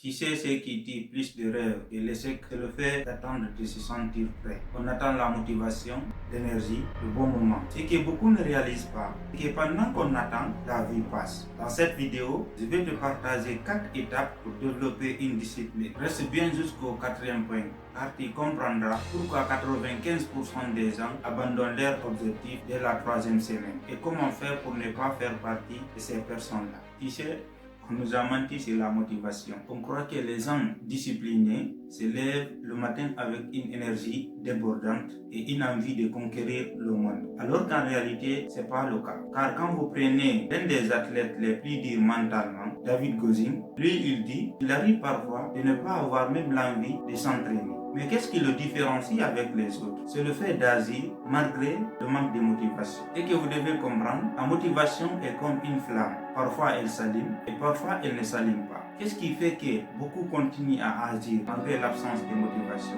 Tu sais ce qui dit plus de rêve et l'échec, c'est le fait d'attendre de se sentir prêt. On attend la motivation, l'énergie, le bon moment. Ce que beaucoup ne réalisent pas, c'est que pendant qu'on attend, la vie passe. Dans cette vidéo, je vais te partager 4 étapes pour développer une discipline. Reste bien jusqu'au 4e point, car tu comprendras pourquoi 95% des gens abandonnent leur objectif dès la 3e semaine et comment faire pour ne pas faire partie de ces personnes-là. Tu sais, on nous a menti sur la motivation. On croit que les gens disciplinés se lèvent le matin avec une énergie débordante et une envie de conquérir le monde. Alors qu'en réalité, ce n'est pas le cas. Car quand vous prenez l'un des athlètes les plus durs mentalement, David Goggins, lui il dit qu'il arrive parfois de ne pas avoir même l'envie de s'entraîner. Mais qu'est-ce qui le différencie avec les autres? C'est le fait d'agir malgré le manque de motivation. Et que vous devez comprendre, la motivation est comme une flamme. Parfois elle s'allume et parfois elle ne s'allume pas. Qu'est-ce qui fait que beaucoup continuent à agir malgré l'absence de motivation?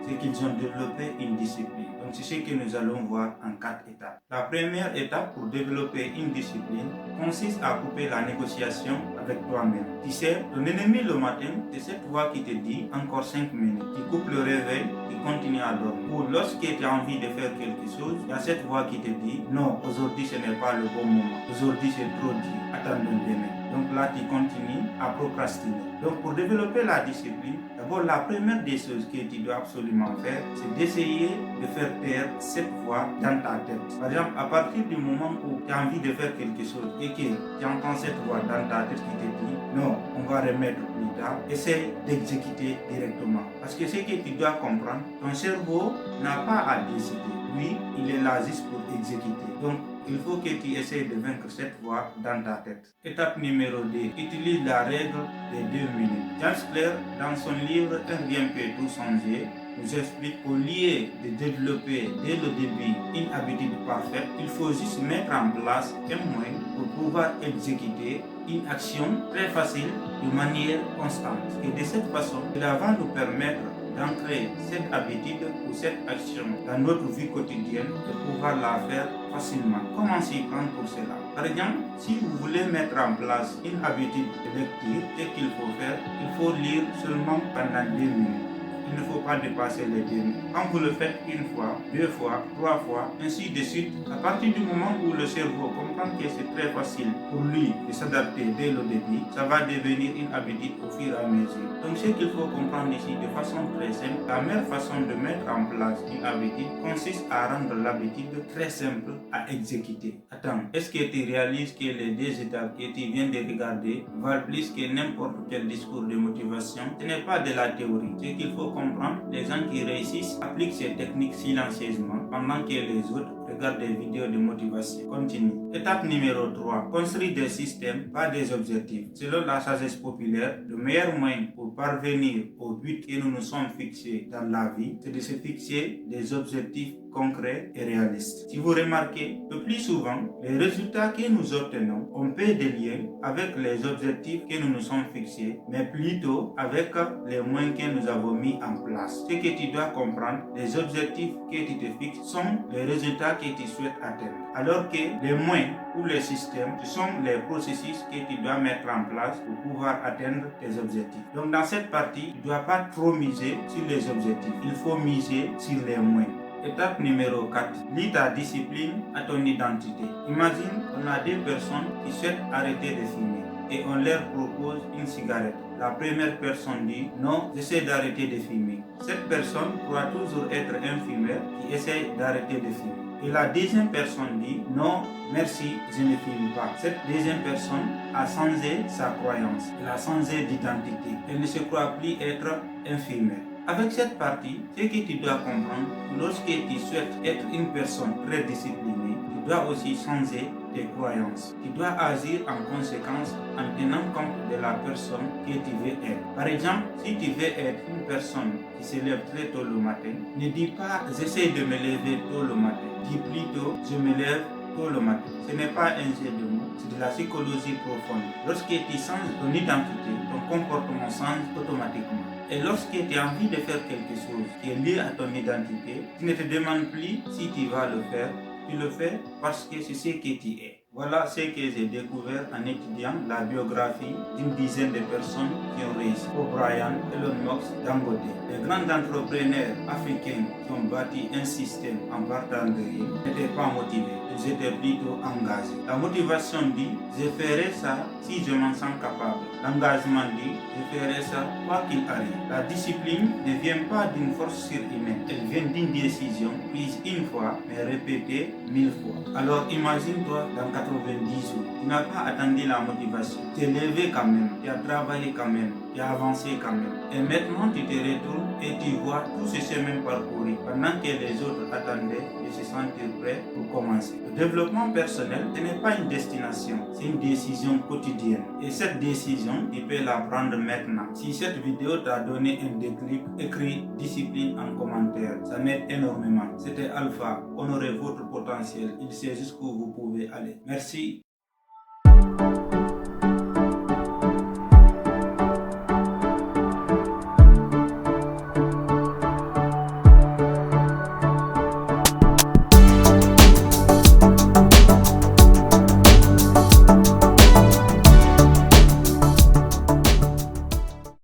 C'est qu'ils ont développé une discipline. Donc c'est ce que nous allons voir en 4 étapes. La première étape pour développer une discipline consiste à couper la négociation avec toi-même. Tu sais, ton ennemi le matin, c'est cette voix qui te dit encore 5 minutes. Tu coupes le réveil, tu continues à dormir. Ou lorsque tu as envie de faire quelque chose, il y a cette voix qui te dit non, aujourd'hui ce n'est pas le bon moment. Aujourd'hui c'est trop dur. Attendons demain. Donc là, tu continues à procrastiner. Donc pour développer la discipline, d'abord la première des choses que tu dois absolument faire, c'est d'essayer de faire taire cette voix dans ta tête. Par exemple, à partir du moment où tu as envie de faire quelque chose et que tu entends cette voix dans ta tête qui te dit non, on va remettre plus tard, essaye d'exécuter directement. Parce que ce que tu dois comprendre, ton cerveau n'a pas à décider. Lui, il est là juste pour exécuter. Donc, il faut que tu essayes de vaincre cette voix dans ta tête. Étape numéro 2. Utilise la règle des 2 minutes. James Clear, dans son livre Un bien peut tout changer, nous explique qu'au lieu de développer dès le début une habitude parfaite, il faut juste mettre en place un moyen pour pouvoir exécuter une action très facile de manière constante. Et de cette façon, cela va nous permettre d'ancrer cette habitude ou cette action dans notre vie quotidienne et pouvoir la faire facilement. Comment s'y prendre pour cela? Par exemple, si vous voulez mettre en place une habitude de lecture, ce qu'il faut faire, il faut lire seulement pendant 2 minutes. Il ne faut pas dépasser les 2 minutes. Quand vous le faites une fois, 2 fois, 3 fois, ainsi de suite, à partir du moment où le cerveau comprend que c'est très facile pour lui de s'adapter dès le début, ça va devenir une habitude au fur et à mesure. Donc ce qu'il faut comprendre ici de façon très simple, la meilleure façon de mettre en place une habitude consiste à rendre l'habitude très simple à exécuter. Attends, est-ce que tu réalises que les 2 étapes que tu viens de regarder valent plus que n'importe quel discours de motivation? Ce n'est pas de la théorie. Ce qu'il faut comprendre, les gens qui réussissent appliquent ces techniques silencieusement pendant que les autres regardent des vidéos de motivation. Continue. Étape numéro 3. Construire des systèmes, pas des objectifs. Selon la sagesse populaire, le meilleur moyen pour parvenir au but que nous nous sommes fixés dans la vie, c'est de se fixer des objectifs concrets et réalistes. Si vous remarquez, le plus souvent, les résultats que nous obtenons ont peu de lien avec les objectifs que nous nous sommes fixés, mais plutôt avec les moyens que nous avons mis en place. Ce que tu dois comprendre, les objectifs que tu te fixes sont les résultats que tu souhaites atteindre. Alors que les moyens ou les systèmes, ce sont les processus que tu dois mettre en place pour pouvoir atteindre tes objectifs. Donc dans cette partie, tu ne dois pas trop miser sur les objectifs. Il faut miser sur les moyens. Étape numéro 4. Lie ta discipline à ton identité. Imagine, on a 2 personnes qui souhaitent arrêter de fumer et on leur propose une cigarette. La première personne dit non, j'essaie d'arrêter de fumer. Cette personne pourra toujours être un fumeur qui essaie d'arrêter de fumer. Et la deuxième personne dit non, merci, je ne fume pas. Cette deuxième personne a changé sa croyance, elle a changé d'identité. Elle ne se croit plus être un fumeur. Avec cette partie, ce que tu dois comprendre, lorsque tu souhaites être une personne très disciplinée, tu dois aussi changer tes croyances. Tu dois agir en conséquence en tenant compte de la personne que tu veux être. Par exemple, si tu veux être une personne qui se lève très tôt le matin, ne dis pas j'essaie de me lever tôt le matin. Dis plutôt je me lève tôt le matin. Ce n'est pas un jeu de mots, c'est de la psychologie profonde. Lorsque tu changes ton identité, ton comportement change automatiquement. Et lorsque tu as envie de faire quelque chose qui est lié à ton identité, tu ne te demandes plus si tu vas le faire, tu le fais parce que c'est ce que tu es. Voilà ce que j'ai découvert en étudiant la biographie d'une dizaine de personnes qui ont réussi. O'Brien, Elon Musk, Dangote. Les grands entrepreneurs africains qui ont bâti un système en partant de rien n'étaient pas motivés, ils étaient plutôt engagés. La motivation dit, je ferai ça si je m'en sens capable. L'engagement dit, je ferai ça quoi qu'il arrive. La discipline ne vient pas d'une force surhumaine, elle vient d'une décision prise une fois mais répétée 1000 fois. Alors imagine-toi dans 90 jours, tu n'as pas attendu la motivation, tu es levé quand même, tu as travaillé quand même, tu as avancé quand même. Et maintenant tu te retournes et tu vois tout ce chemin parcouru pendant que les autres attendaient de se sentir prêts pour commencer. Le développement personnel, ce n'est pas une destination, c'est une décision quotidienne. Et cette décision, tu peux la prendre maintenant. Si cette vidéo t'a donné un déclic, écris discipline en commentaire. Ça m'aide énormément. C'était Alpha. Honorez votre potentiel. Il sait jusqu'où vous pouvez aller. Merci.